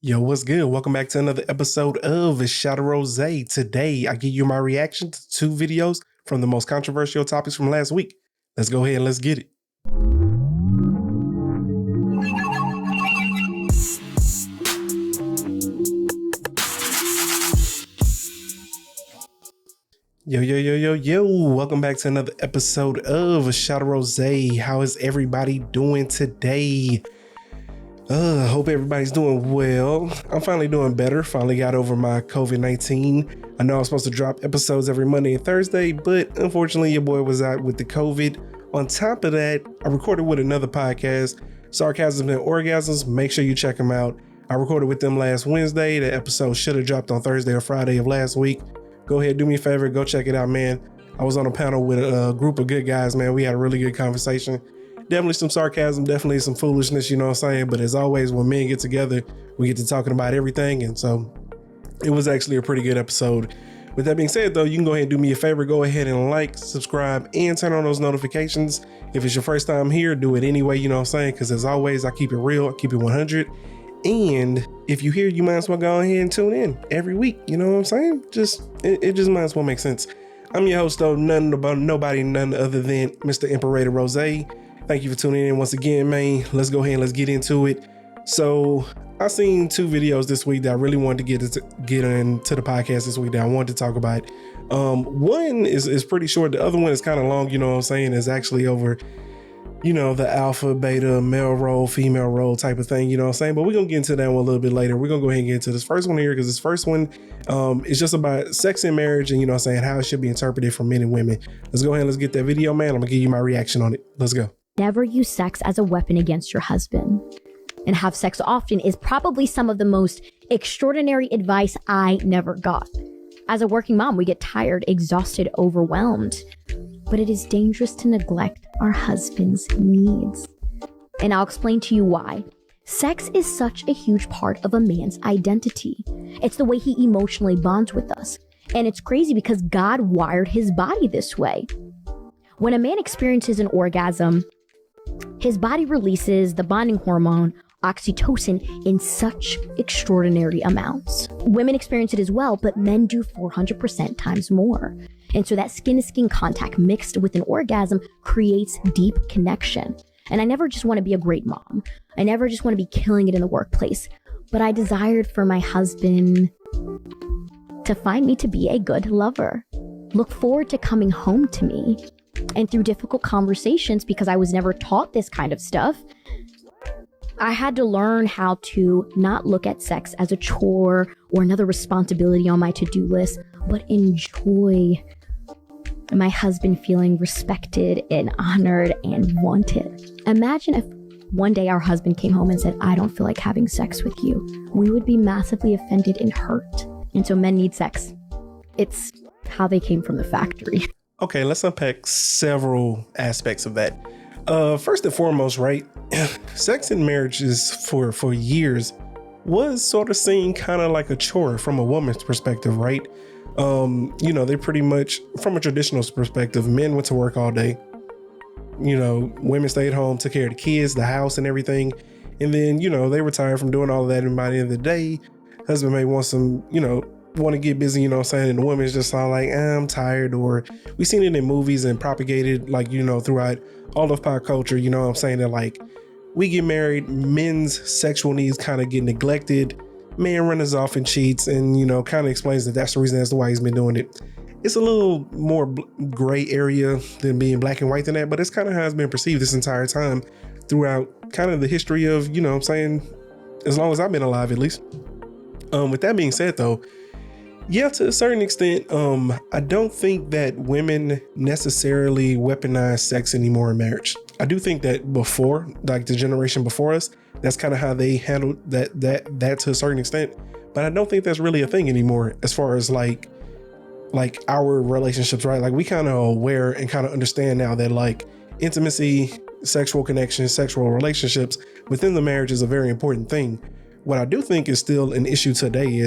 Yo, what's good? Welcome back to another episode of Shot of Rose. Today, I give you my reaction to two videos from the most controversial topics from last week. Let's go ahead and let's get it. Yo. Welcome back to another episode of Shot of Rose. How is everybody doing today? Hope everybody's doing well. I'm finally doing better. Finally got over my COVID-19. I know I was supposed to drop episodes every Monday and Thursday, but unfortunately your boy was out with the COVID. On top of that, I recorded with another podcast, Sarcasm and Orgasms. Make sure you check them out. I recorded with them last Wednesday. The episode should have dropped on Thursday or Friday of last week. Go ahead, do me a favor, go check it out, man. I was on a panel with a group of good guys, man. We had a really good conversation. Definitely some sarcasm, definitely some foolishness, you know what I'm saying? But as always, when men get together, we get to talking about everything. And so it was actually a pretty good episode. With that being said, though, you can go ahead and do me a favor. Go ahead and like, subscribe, and turn on those notifications. If it's your first time here, do it anyway, you know what I'm saying? Because as always, I keep it real, I keep it 100. And if you hear, you might as well go ahead and tune in every week. You know what I'm saying? It just might as well make sense. I'm your host, though, none other than Mr. Imperator Rose. Thank you for tuning in once again, man. Let's go ahead and let's get into it. So I seen two videos this week that I really wanted to get into the podcast this week that I wanted to talk about. One is pretty short. The other one is kind of long, you know what I'm saying? It's actually over, you know, the alpha, beta, male role, female role type of thing, you know what I'm saying? But we're going to get into that one a little bit later. We're going to go ahead and get into this first one here because this first one is just about sex and marriage and, you know what I'm saying, how it should be interpreted for men and women. Let's go ahead and let's get that video, man. I'm going to give you my reaction on it. Let's go. Never use sex as a weapon against your husband. And have sex often is probably some of the most extraordinary advice I never got. As a working mom, we get tired, exhausted, overwhelmed. But it is dangerous to neglect our husband's needs. And I'll explain to you why. Sex is such a huge part of a man's identity. It's the way he emotionally bonds with us. And it's crazy because God wired his body this way. When a man experiences an orgasm, his body releases the bonding hormone, oxytocin, in such extraordinary amounts. Women experience it as well, but men do 400% times more. And so that skin-to-skin contact mixed with an orgasm creates deep connection. And I never just want to be a great mom. I never just want to be killing it in the workplace. But I desired for my husband to find me to be a good lover. Look forward to coming home to me. And through difficult conversations, because I was never taught this kind of stuff, I had to learn how to not look at sex as a chore or another responsibility on my to-do list, but enjoy my husband feeling respected and honored and wanted. Imagine if one day our husband came home and said, "I don't feel like having sex with you." We would be massively offended and hurt. And so men need sex. It's how they came from the factory. Okay, let's unpack several aspects of that. First and foremost, right? Sex in marriage is for years was sort of seen kind of like a chore from a woman's perspective, right? You know, they pretty much, from a traditional perspective, men went to work all day. You know, women stayed home, took care of the kids, the house and everything. And then, you know, they retired from doing all of that. And by the end of the day, husband may want some, you know, want to get busy, you know what I'm saying? And the woman's just all like, I'm tired. Or we've seen it in movies and propagated, like, you know, throughout all of pop culture, you know what I'm saying? That like, we get married, men's sexual needs kind of get neglected. Man runs off and cheats and, you know, kind of explains that that's the reason as to why he's been doing it. It's a little more gray area than being black and white than that, but it's kind of how it's been perceived this entire time throughout kind of the history of, you know what I'm saying, as long as I've been alive, at least. With that being said, though, yeah, to a certain extent, I don't think that women necessarily weaponize sex anymore in marriage. I do think that before, like the generation before us, that's kind of how they handled that to a certain extent. But I don't think that's really a thing anymore as far as like our relationships, right? Like we kind of aware and kind of understand now that like intimacy, sexual connection, sexual relationships within the marriage is a very important thing. What I do think is still an issue today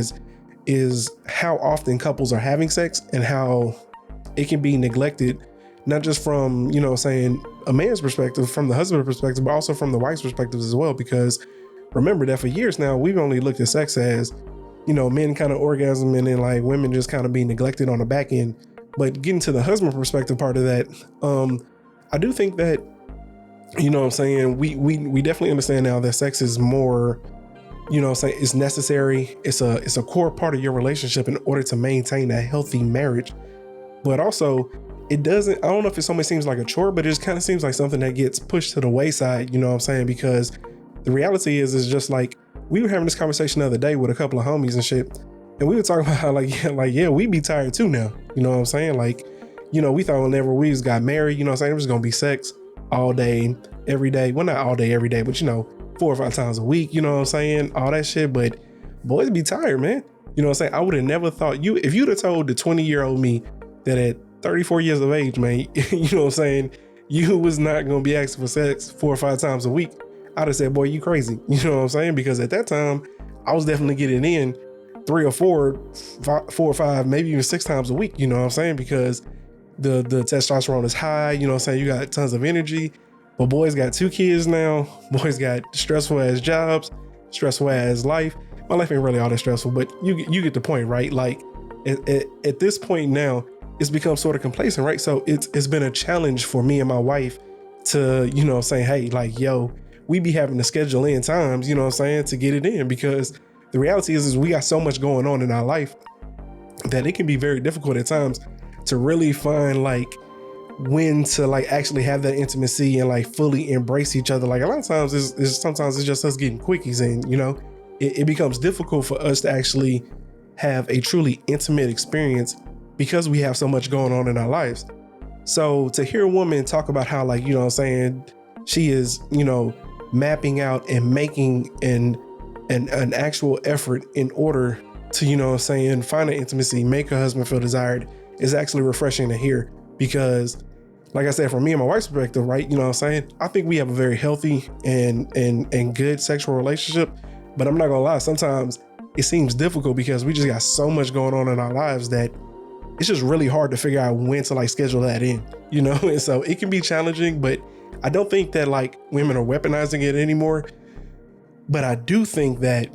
is how often couples are having sex and how it can be neglected, not just from, you know, saying a man's perspective, from the husband's perspective, but also from the wife's perspective as well. Because remember that for years now, we've only looked at sex as, men kind of orgasming and then like women just kind of being neglected on the back end. But getting to the husband perspective part of that, I do think that, what I'm saying, we definitely understand now that sex is more, it's necessary. It's a core part of your relationship in order to maintain a healthy marriage. But also, I don't know if it so much seems like a chore, but it just kind of seems like something that gets pushed to the wayside, because the reality is just like, we were having this conversation the other day with a couple of homies and shit. And we were talking about how we be tired too now. You know what I'm saying? We thought whenever we just got married, it was just going to be sex all day, every day. Well, not all day, every day, but 4 or 5 times a week, all that shit. But boys be tired, man. I would have never thought if you'd have told the 20-year-old me that at 34 years of age, man, you was not going to be asking for sex 4 or 5 times a week, I'd have said, boy, you crazy. Because at that time I was definitely getting in 3 or 4 or 5, maybe even 6 times a week, because the testosterone is high, you got tons of energy. But boys got 2 kids now. Boys got stressful ass jobs, stressful ass life. My life ain't really all that stressful, but you get the point, right? Like at this point now, it's become sort of complacent, right? So it's been a challenge for me and my wife to, say, hey, we be having to schedule in times, to get it in, because the reality is we got so much going on in our life that it can be very difficult at times to really find when to actually have that intimacy and fully embrace each other. A lot of times sometimes it's just us getting quickies, and it becomes difficult for us to actually have a truly intimate experience because we have so much going on in our lives. So to hear a woman talk about how she is, mapping out and making an actual effort in order to, find an intimacy, make her husband feel desired, is actually refreshing to hear. Because like I said, from me and my wife's perspective, right, I think we have a very healthy and good sexual relationship. But I'm not gonna lie, sometimes it seems difficult because we just got so much going on in our lives that it's just really hard to figure out when to schedule that in, and so it can be challenging. But I don't think that women are weaponizing it anymore. But I do think that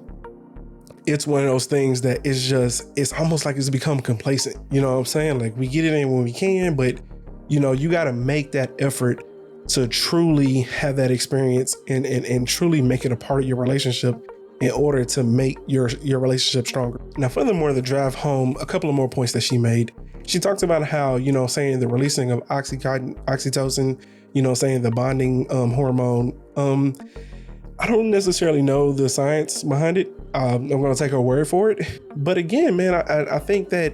it's one of those things that it's almost like it's become complacent. You know what I'm saying? We get it in when we can, but you got to make that effort to truly have that experience and truly make it a part of your relationship in order to make your relationship stronger. Now, furthermore, the drive home, a couple of more points that she made. She talks about how, saying the releasing of oxytocin, saying the bonding hormone. I don't necessarily know the science behind it. I'm going to take her word for it. But again, man, I think that,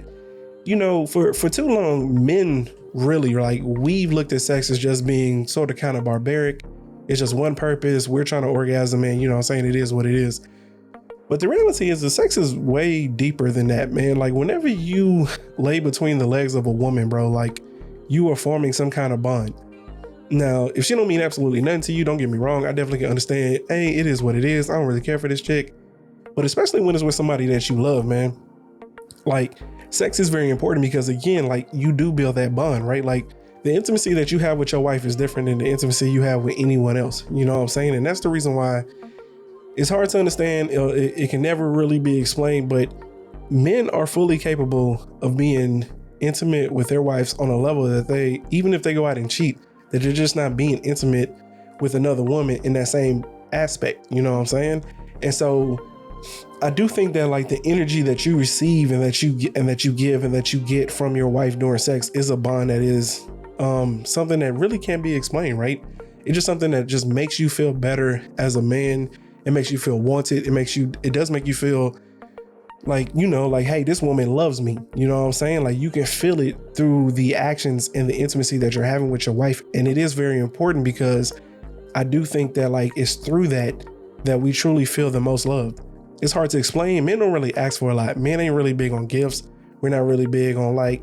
for too long, men really we've looked at sex as just being sort of kind of barbaric. It's just one purpose. We're trying to orgasm, and it is what it is. But the reality is the sex is way deeper than that, man. Whenever you lay between the legs of a woman, bro, you are forming some kind of bond. Now, if she don't mean absolutely nothing to you, don't get me wrong. I definitely can understand. Hey, it is what it is. I don't really care for this chick. But especially when it's with somebody that you love, man. Sex is very important because, again, you do build that bond, right? The intimacy that you have with your wife is different than the intimacy you have with anyone else. You know what I'm saying? And that's the reason why it's hard to understand. It can never really be explained, but men are fully capable of being intimate with their wives on a level that even if they go out and cheat, that they're just not being intimate with another woman in that same aspect. You know what I'm saying? And so I do think that the energy that you receive and that you give and that you get from your wife during sex is a bond that is something that really can't be explained, right? It's just something that just makes you feel better as a man. It makes you feel wanted. It does make you feel hey, this woman loves me. You know what I'm saying? You can feel it through the actions and the intimacy that you're having with your wife. And it is very important because I do think that it's through that we truly feel the most loved. It's hard to explain. Men don't really ask for a lot. Men ain't really big on gifts. We're not really big on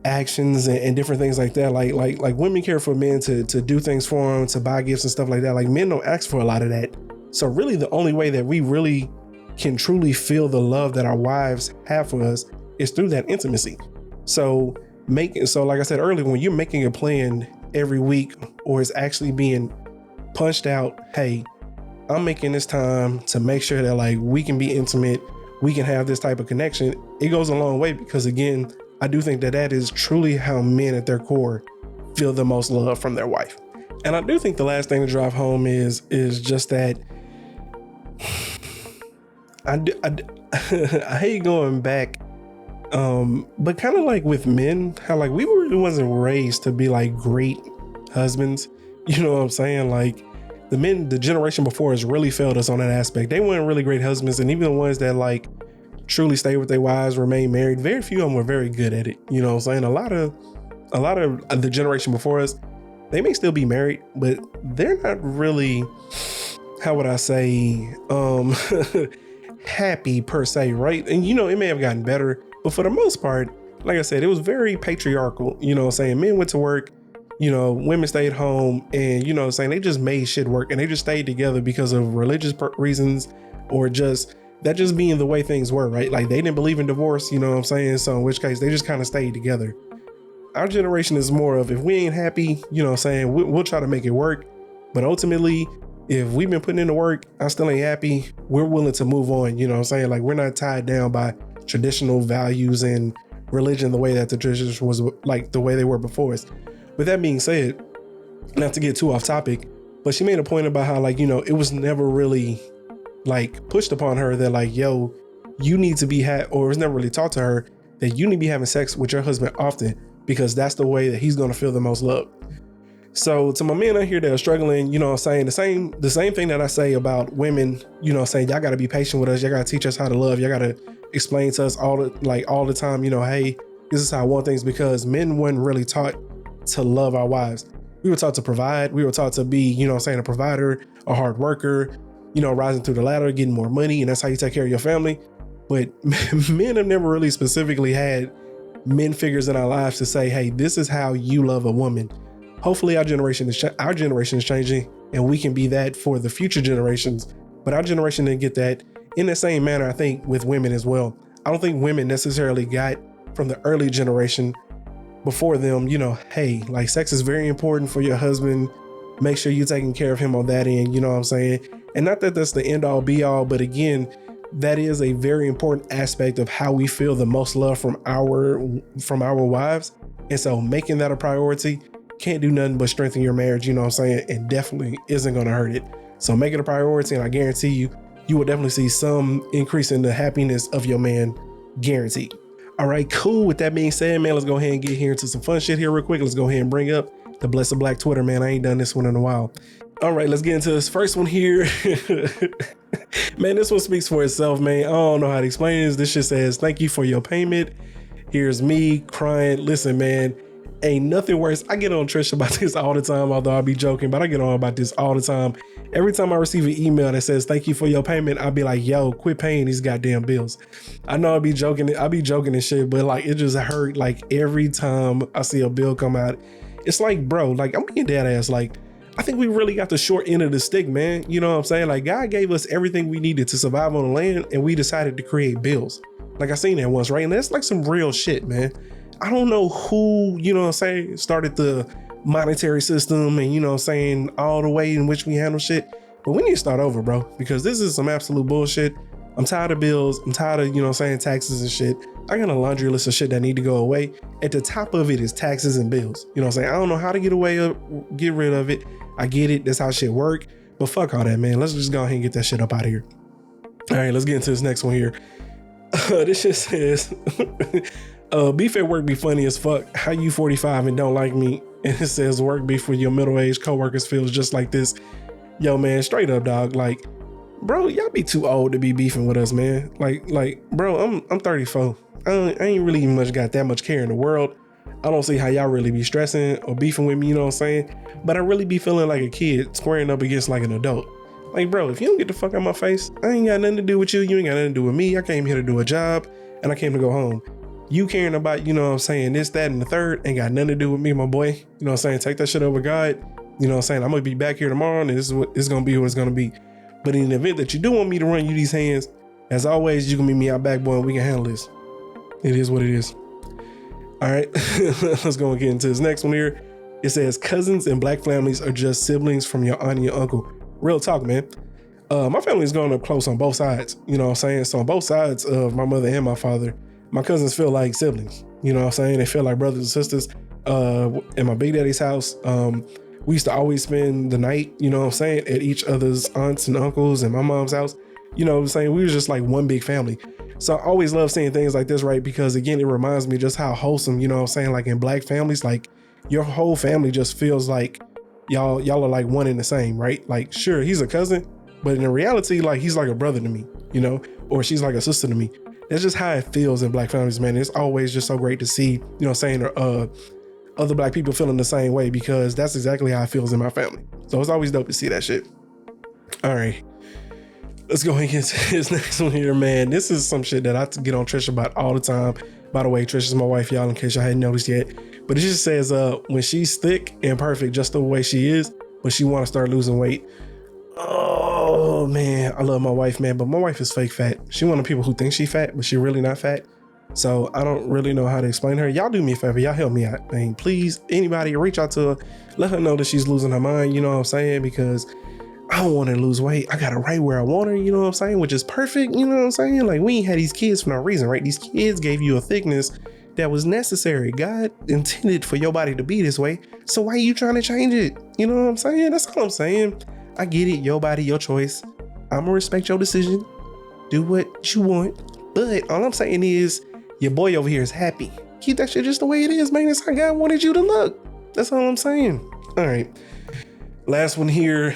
actions and different things like that. Like women care for men to do things for them, to buy gifts and stuff like that. Men don't ask for a lot of that. So really the only way that we really can truly feel the love that our wives have for us is through that intimacy. So like I said earlier, when you're making a plan every week, or it's actually being punched out, hey, I'm making this time to make sure that like we can be intimate, we can have this type of connection. It goes a long way because again, I do think that is truly how men at their core feel the most love from their wife. And I do think the last thing to drive home is just that I hate going back, but kind of like with men, how like we wasn't raised to be like great husbands. You know what I'm saying? Like the generation before us really failed us on that aspect. They weren't really great husbands, and even the ones that like truly stayed with their wives, remain married, very few of them were very good at it. You know what I'm saying? A lot of the generation before us, they may still be married, but they're not really, how would I say, happy per se, right? And you know, it may have gotten better, but for the most part, like I said, it was very patriarchal. You know what I'm saying? Men went to work, you know, women stayed home, and you know what I'm saying, they just made shit work, and they just stayed together because of religious reasons, or just that just being the way things were, right? Like they didn't believe in divorce, you know what I'm saying? So in which case they just kind of stayed together. Our generation is more of, if we ain't happy, you know what I'm saying, we'll try to make it work. But ultimately, if we've been putting in the work, I still ain't happy, we're willing to move on, you know what I'm saying? Like we're not tied down by traditional values and religion the way that the traditions was, like the way they were before us. With that being said, not to get too off topic, but she made a point about how like, you know, it was never really like pushed upon her that like, yo, you need to be or it was never really taught to her that you need to be having sex with your husband often, because that's the way that he's going to feel the most love. So to my men out here that are struggling, you know what I'm saying, the same thing that I say about women, you know what I'm saying, y'all got to be patient with us, y'all got to teach us how to love, y'all got to explain to us all the time, you know, hey, this is how I want things, because men weren't really taught to love our wives. We were taught to provide, we were taught to be, you know what I'm saying, a provider, a hard worker, you know, rising through the ladder, getting more money, and that's how you take care of your family. But men have never really specifically had men figures in our lives to say, hey, this is how you love a woman. Hopefully our generation is changing, and we can be that for the future generations. But our generation didn't get that in the same manner, I think, with women as well. I don't think women necessarily got from the early generation before them, you know, hey, like sex is very important for your husband. Make sure you're taking care of him on that end, you know what I'm saying? And not that that's the end all be all, but again, that is a very important aspect of how we feel the most love from our wives. And so making that a priority can't do nothing but strengthen your marriage, you know what I'm saying? And definitely isn't going to hurt it. So make it a priority, and I guarantee you will definitely see some increase in the happiness of your man, guaranteed. All right, cool. With that being said, man, let's go ahead and get here into some fun shit here real quick. Let's go ahead and bring up the Blessed Black Twitter, man. I ain't done this one in a while. All right, let's get into this first one here. Man, this one speaks for itself, man. I don't know how to explain this. This shit says, thank you for your payment. Here's me crying. Listen, man, ain't nothing worse. I get on Trish about this all the time, although I be joking, but I get on about this all the time. Every time I receive an email that says, thank you for your payment, I'll be like, yo, quit paying these goddamn bills. I know I be joking and shit, but like, it just hurt. Like every time I see a bill come out, it's like, bro, like I'm being dead ass. Like, I think we really got the short end of the stick, man. You know what I'm saying? Like God gave us everything we needed to survive on the land, and we decided to create bills. Like I seen that once, right? And that's like some real shit, man. I don't know who, you know what I'm saying, started the monetary system and, you know what I'm saying, all the way in which we handle shit. But we need to start over, bro, because this is some absolute bullshit. I'm tired of bills. I'm tired of, you know what I'm saying, taxes and shit. I got a laundry list of shit that need to go away. At the top of it is taxes and bills. You know what I'm saying? I don't know how to get rid of it. I get it. That's how shit work. But fuck all that, man. Let's just go ahead and get that shit up out of here. All right, let's get into this next one here. This shit says, beef at work be funny as fuck. How you 45 and don't like me? And it says work beef with your middle-aged coworkers feels just like this. Yo, man, straight up, dog. Like, bro, y'all be too old to be beefing with us, man. Like, bro, I'm 34. I ain't really much got that much care in the world. I don't see how y'all really be stressing or beefing with me, you know what I'm saying? But I really be feeling like a kid squaring up against like an adult. Like, bro, if you don't get the fuck out my face, I ain't got nothing to do with you. You ain't got nothing to do with me. I came here to do a job, and I came to go home. You caring about, you know what I'm saying, this, that, and the third ain't got nothing to do with me, my boy. You know what I'm saying? Take that shit over God. You know what I'm saying? I'm going to be back here tomorrow, and this is what it's going to be what it's going to be. But in the event that you do want me to run you these hands, as always, you can meet me out back, boy, and we can handle this. It is what it is. All right, let's go and get into this next one here. It says, cousins and black families are just siblings from your aunt and your uncle. Real talk, man. My family's growing up close on both sides, you know what I'm saying? So on both sides of my mother and my father, my cousins feel like siblings, you know what I'm saying? They feel like brothers and sisters. In my big daddy's house, we used to always spend the night, you know what I'm saying, at each other's aunts and uncles and my mom's house. You know what I'm saying? We were just like one big family. So I always love seeing things like this, right? Because again, it reminds me just how wholesome, you know what I'm saying? Like in black families, like your whole family just feels like y'all are like one and the same, right? Like, sure, he's a cousin, but in reality, like he's like a brother to me, you know, or she's like a sister to me. That's just how it feels in black families, man. It's always just so great to see, you know what I'm saying, other black people feeling the same way, because that's exactly how it feels in my family. So it's always dope to see that shit. All right. Let's go and get to this next one here, man. This is some shit that I get on Trish about all the time. By the way, Trish is my wife, y'all, in case y'all hadn't noticed yet. But it just says, when she's thick and perfect, just the way she is, when she want to start losing weight. Oh, man, I love my wife, man, but my wife is fake fat. She one of the people who think she fat, but she really not fat. So I don't really know how to explain her. Y'all do me a favor. Y'all help me out. Man, please, anybody reach out to her. Let her know that she's losing her mind, you know what I'm saying? Because I don't want her to lose weight. I got her right where I want her, you know what I'm saying? Which is perfect, you know what I'm saying? Like, we ain't had these kids for no reason, right? These kids gave you a thickness that was necessary. God intended for your body to be this way. So why are you trying to change it? You know what I'm saying? That's all I'm saying. I get it. Your body, your choice. I'm gonna respect your decision. Do what you want. But all I'm saying is, your boy over here is happy. Keep that shit just the way it is, man. That's how God wanted you to look. That's all I'm saying. All right. Last one here,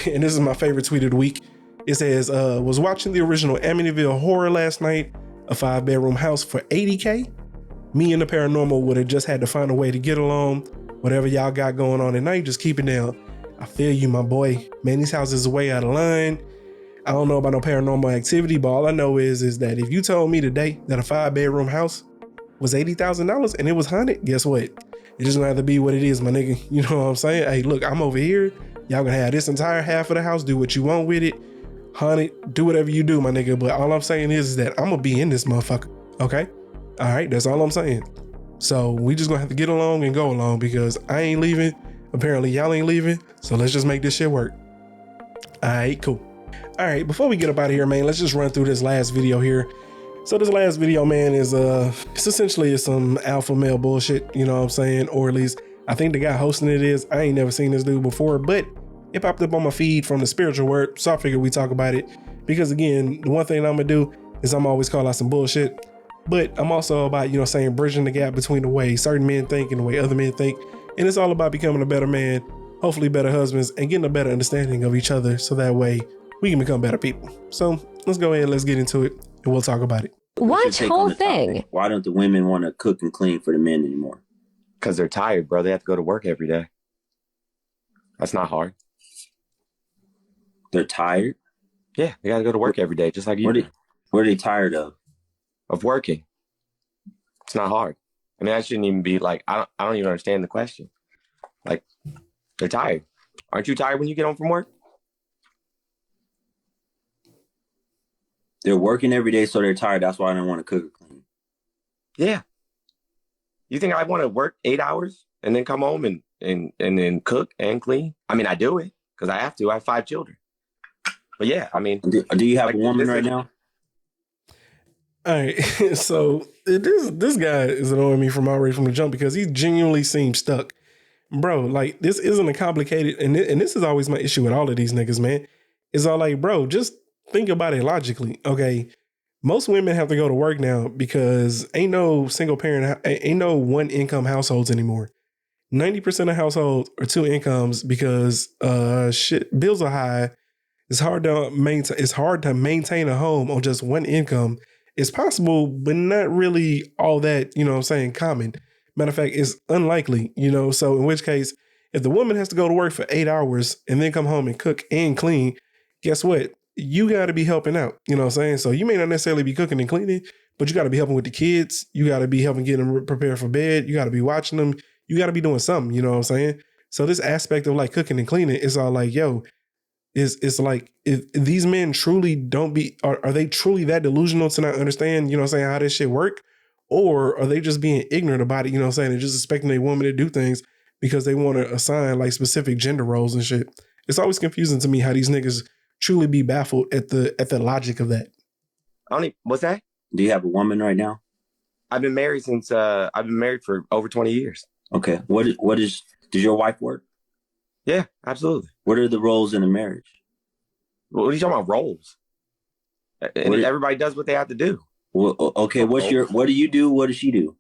and this is my favorite tweet of the week. It says, was watching the original Amityville Horror last night, a 5-bedroom house for $80K. Me and the paranormal would have just had to find a way to get along. Whatever y'all got going on at night, just keep it down. I feel you, my boy. Man, these houses are way out of line. I don't know about no paranormal activity, but all I know is that if you told me today that a 5-bedroom house was $80,000 and it was haunted, guess what? It just gonna have to be what it is, my nigga. You know what I'm saying? Hey, look, I'm over here. Y'all gonna have this entire half of the house. Do what you want with it. Haunted, do whatever you do, my nigga. But all I'm saying is that I'm gonna be in this motherfucker. Okay? All right, that's all I'm saying. So we just gonna have to get along and go along, because I ain't leaving. Apparently y'all ain't leaving. So let's just make this shit work. All right, cool. All right, before we get up out of here, man, let's just run through this last video here. So this last video, man, is it's essentially some alpha male bullshit, you know what I'm saying? Or at least I think the guy hosting it is. I ain't never seen this dude before, but it popped up on my feed from the spiritual word, so I figured we talk about it. Because again, the one thing I'm gonna do is I'm always call out some bullshit, but I'm also about, you know what I'm saying, bridging the gap between the way certain men think and the way other men think. And it's all about becoming a better man, hopefully better husbands, and getting a better understanding of each other, so that way we can become better people. So let's go ahead, let's get into it, and we'll talk about it. What whole thing? Why don't the women want to cook and clean for the men anymore? Because they're tired, bro. They have to go to work every day. That's not hard. They're tired? Yeah, they got to go to work every day, just like you. What are they tired of? Of working. It's not hard. I mean, that shouldn't even be like, I don't even understand the question. Like, they're tired. Aren't you tired when you get home from work? They're working every day, so they're tired. That's why I don't want to cook or clean. Yeah. You think I want to work 8 hours and then come home and then cook and clean? I mean, I do it because I have to. I have 5 children. But yeah, I mean. Do you have a woman right now? All right. So this guy is annoying me from already from the jump, because he genuinely seems stuck. Bro, like, this isn't a complicated, and this is always my issue with all of these niggas, man. It's all like, bro, just think about it logically. Okay, most women have to go to work now because ain't no single parent, ain't no one income households anymore. 90% of households are 2 incomes because bills are high. It's hard to maintain a home on just one income. It's possible, but not really all that, you know what I'm saying, common. Matter of fact, it's unlikely, you know. So in which case, if the woman has to go to work for 8 hours and then come home and cook and clean, guess what? You got to be helping out, you know what I'm saying? So you may not necessarily be cooking and cleaning, but you got to be helping with the kids. You got to be helping get them prepared for bed. You got to be watching them. You got to be doing something, you know what I'm saying? So this aspect of like cooking and cleaning is all like, yo, it's like, if these men truly are they truly that delusional to not understand, you know what I'm saying, how this shit work? Or are they just being ignorant about it, you know what I'm saying, and just expecting a woman to do things because they want to assign like specific gender roles and shit? It's always confusing to me how these niggas truly be baffled at the logic of that. What's that? Do you have a woman right now? I've been married for over 20 years. Okay. Does your wife work? Yeah, absolutely. What are the roles in a marriage? What are you talking about, roles? Everybody does what they have to do. Well, okay, what do you do? What does she do?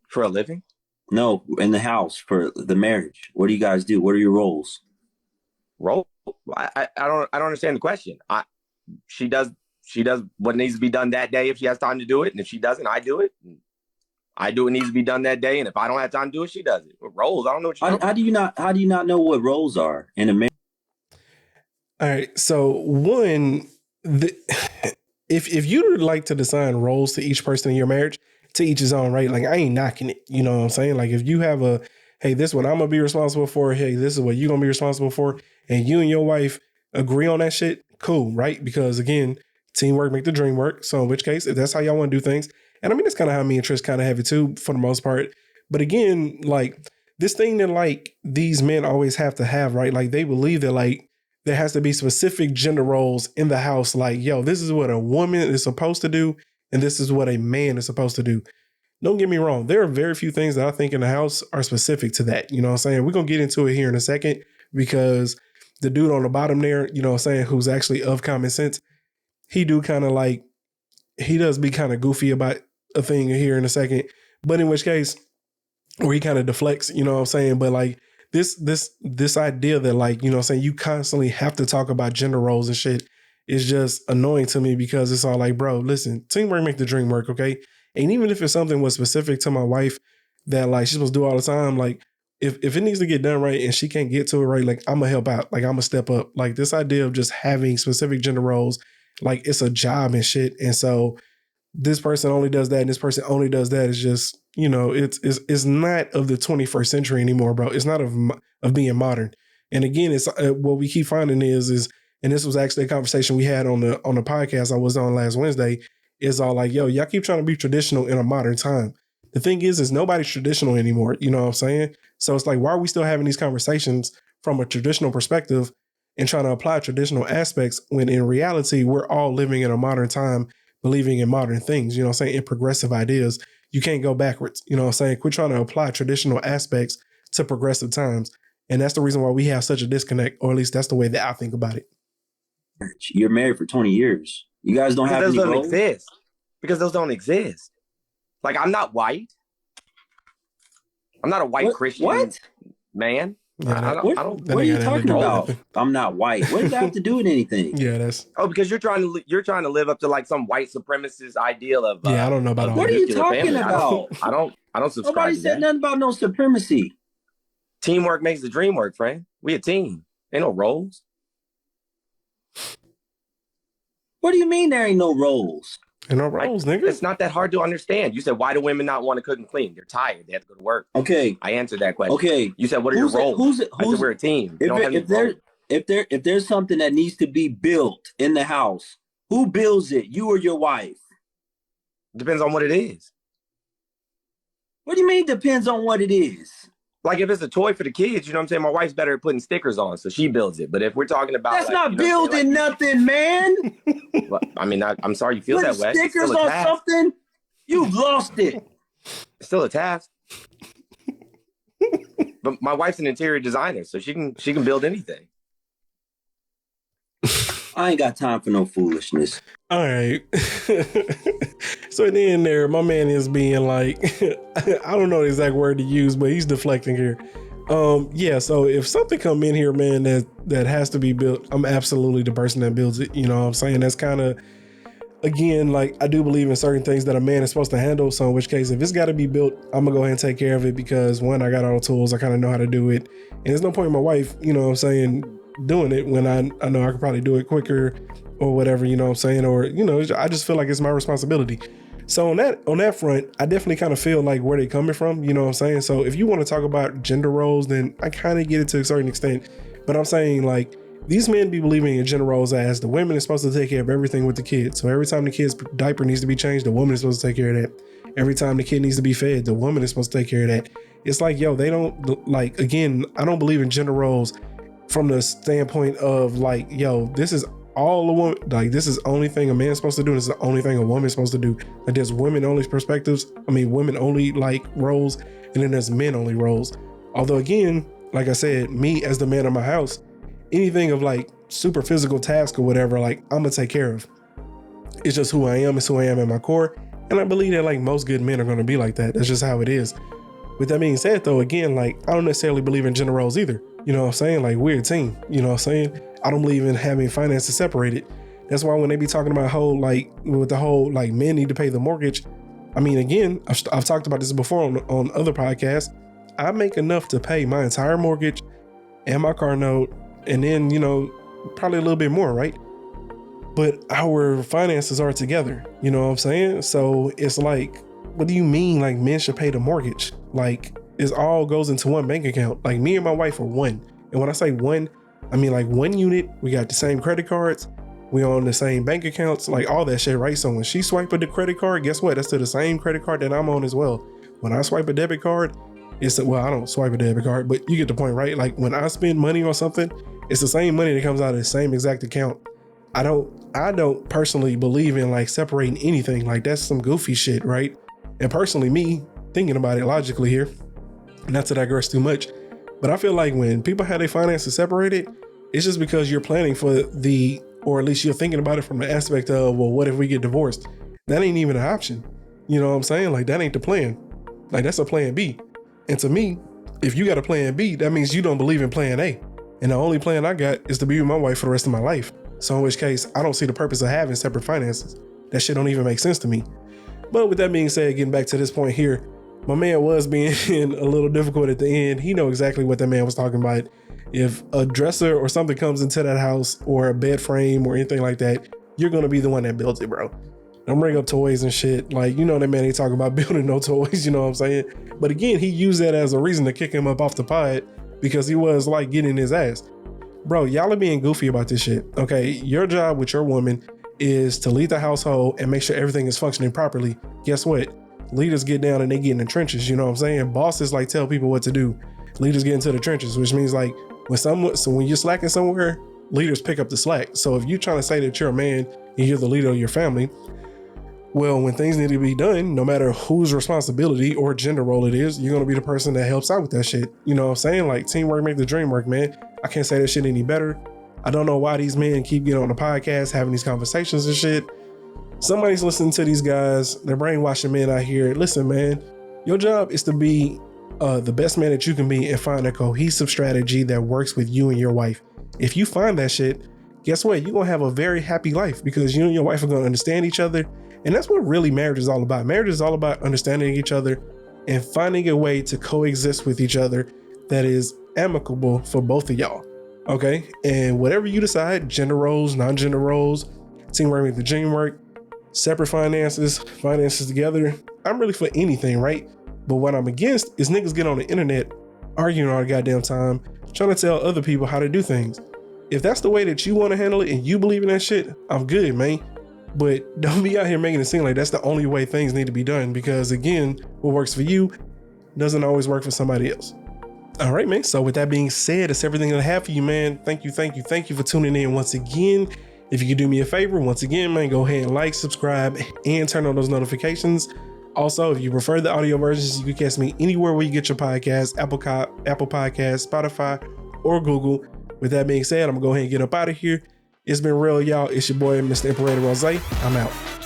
For a living? No, in the house for the marriage. What do you guys do? What are your roles? Role? I don't understand the question. She does what needs to be done that day if she has time to do it, and if she doesn't, I do it. I do what needs to be done that day, and if I don't have time to do it, she does it. Roles? I don't know what you're How do you not know what roles are in a marriage? All right. So one, if you'd like to assign roles to each person in your marriage, to each his own, right? Like I ain't knocking it. You know what I'm saying? Like if you have hey, this is what I'm gonna be responsible for. Hey, this is what you're gonna be responsible for, and you and your wife agree on that shit, cool, right? Because again, teamwork make the dream work. So in which case, if that's how y'all want to do things, and I mean that's kind of how me and Trish kind of have it too, for the most part. But again, like this thing that like these men always have to have, right? Like they believe that like there has to be specific gender roles in the house. Like, yo, this is what a woman is supposed to do, and this is what a man is supposed to do. Don't get me wrong. There are very few things that I think in the house are specific to that. You know what I'm saying? We're going to get into it here in a second because the dude on the bottom there, you know what I'm saying, who's actually of common sense, he does be kind of goofy about a thing here in a second. But in which case, where he kind of deflects, you know what I'm saying? But like this idea that like, you know what I'm saying, you constantly have to talk about gender roles and shit is just annoying to me because it's all like, bro, listen, teamwork make the dream work, okay? And even if it's something was specific to my wife that like she's supposed to do all the time, like if it needs to get done right and she can't get to it right, like I'm gonna help out, like I'm gonna step up. Like this idea of just having specific gender roles, like it's a job and shit. And so this person only does that and this person only does that is just, you know, it's not of the 21st century anymore, bro. It's not of being modern. And again, it's what we keep finding is, and this was actually a conversation we had on the podcast I was on last Wednesday, is all like, yo, y'all keep trying to be traditional in a modern time. The thing is nobody's traditional anymore. You know what I'm saying? So it's like, why are we still having these conversations from a traditional perspective and trying to apply traditional aspects when in reality, we're all living in a modern time, believing in modern things, you know what I'm saying, in progressive ideas. You can't go backwards. You know what I'm saying? Quit trying to apply traditional aspects to progressive times. And that's the reason why we have such a disconnect, or at least that's the way that I think about it. You're married for 20 years. You guys don't have any roles? Exist. Because those don't exist. Like, I'm not white. I'm not a white Christian man. Yeah, what are you talking about? I'm not white. What does that have to do with anything? Yeah, that's because you're trying to live up to like some white supremacist ideal of I don't know about all what that. are you talking about? I don't subscribe. Nobody to said that. nothing about no supremacy. Teamwork makes the dream work, friend. We a team. Ain't no roles. What do you mean there ain't no roles? Ain't no roles, nigga. It's not that hard to understand. You said, why do women not want to cook and clean? They're tired. They have to go to work. Okay. I answered that question. Okay. You said, what are your roles? I said, we're a team. If there's something that needs to be built in the house, who builds it? You or your wife? Depends on what it is. What do you mean depends on what it is? Like if it's a toy for the kids, you know what I'm saying? My wife's better at putting stickers on, so she builds it. But if we're talking about that's not building nothing, man. Well, I mean, I'm sorry you feel that way. Stickers on something, you've lost it. It's still a task. But my wife's an interior designer, so she can build anything. I ain't got time for no foolishness. All right. So at the end there, my man is being like, I don't know the exact word to use, but he's deflecting here. Yeah, so if something come in here, man, that has to be built, I'm absolutely the person that builds it. You know what I'm saying? That's kind of, again, like I do believe in certain things that a man is supposed to handle. So in which case, if it's got to be built, I'm gonna go ahead and take care of it because one, I got all the tools. I kind of know how to do it. And there's no point in my wife, you know what I'm saying, doing it when I know I could probably do it quicker or whatever, you know what I'm saying? Or, you know, I just feel like it's my responsibility. So on that front, I definitely kind of feel like where they're coming from, you know what I'm saying? So if you want to talk about gender roles, then I kind of get it to a certain extent. But I'm saying like these men be believing in gender roles as the women is supposed to take care of everything with the kids. So every time the kid's diaper needs to be changed, the woman is supposed to take care of that. Every time the kid needs to be fed, the woman is supposed to take care of that. It's like, yo, they don't like, again, I don't believe in gender roles from the standpoint of like, yo, this is all a woman, like this is the only thing a man's supposed to do. This is the only thing a woman's supposed to do. Like there's women only perspectives. I mean, women only like roles, and then there's men only roles. Although again, like I said, me as the man of my house, anything of like super physical task or whatever, like I'm gonna take care of. It's just who I am. It's who I am at my core. And I believe that like most good men are gonna be like that. That's just how it is. With that being said though, again, like I don't necessarily believe in gender roles either. You know what I'm saying? Like we're a team, you know what I'm saying? I don't believe in having finances separated. That's why when they be talking about whole, like with the whole, like men need to pay the mortgage. I mean, again, I've talked about this before on other podcasts. I make enough to pay my entire mortgage and my car note. And then, you know, probably a little bit more, right? But our finances are together, you know what I'm saying? So it's like, what do you mean like men should pay the mortgage? Like it all goes into one bank account. Like me and my wife are one. And when I say one, I mean like one unit. We got the same credit cards. We on the same bank accounts, like all that shit, right? So when she swipe the credit card, guess what? That's to the same credit card that I'm on as well. When I swipe a debit card, well, I don't swipe a debit card, but you get the point, right? Like when I spend money on something, it's the same money that comes out of the same exact account. I don't personally believe in like separating anything. Like that's some goofy shit, right? And personally, me thinking about it logically here, not to digress too much, but I feel like when people have their finances separated, it's just because you're planning for or at least you're thinking about it from the aspect of, well, what if we get divorced? That ain't even an option. You know what I'm saying? Like that ain't the plan. Like that's a plan B. And to me, if you got a plan B, that means you don't believe in plan A. And the only plan I got is to be with my wife for the rest of my life. So in which case, I don't see the purpose of having separate finances. That shit don't even make sense to me. But with that being said, getting back to this point here, my man was being a little difficult at the end. He know exactly what that man was talking about. If a dresser or something comes into that house or a bed frame or anything like that, you're going to be the one that builds it, bro. Don't bring up toys and shit. Like, you know, that man ain't talking about building no toys, you know what I'm saying? But again, he used that as a reason to kick him up off the pod because he was like getting his ass. Bro, y'all are being goofy about this shit. Okay, your job with your woman is to lead the household and make sure everything is functioning properly. Guess what? Leaders get down and they get in the trenches, you know what I'm saying? Bosses like tell people what to do. Leaders get into the trenches, which means like when you're slacking somewhere, leaders pick up the slack. So if you're trying to say that you're a man and you're the leader of your family, well, when things need to be done, no matter whose responsibility or gender role it is, you're going to be the person that helps out with that shit. You know what I'm saying? Like teamwork make the dream work, man. I can't say that shit any better. I don't know why these men keep getting on the podcast, having these conversations and shit. Somebody's listening to these guys. They're brainwashing men out here. Listen, man, your job is to be the best man that you can be and find a cohesive strategy that works with you and your wife. If you find that shit, guess what? You're going to have a very happy life because you and your wife are going to understand each other. And that's what really marriage is all about. Marriage is all about understanding each other and finding a way to coexist with each other that is amicable for both of y'all. Okay. And whatever you decide, gender roles, non-gender roles, teamwork make the dream work, separate finances together. I'm really for anything, right? But what I'm against is niggas get on the internet arguing all the goddamn time, trying to tell other people how to do things. If that's the way that you want to handle it and you believe in that shit, I'm good, man. But don't be out here making it seem like that's the only way things need to be done, because again, what works for you doesn't always work for somebody else. All right, man. So with that being said, that's everything that I have for you, man. Thank you for tuning in once again. If you could do me a favor, once again, man, go ahead and like, subscribe, and turn on those notifications. Also, if you prefer the audio versions, you can catch me anywhere where you get your podcasts, Apple Podcasts, Spotify, or Google. With that being said, I'm gonna go ahead and get up out of here. It's been real, y'all. It's your boy, Mr. Imperator Rose. I'm out.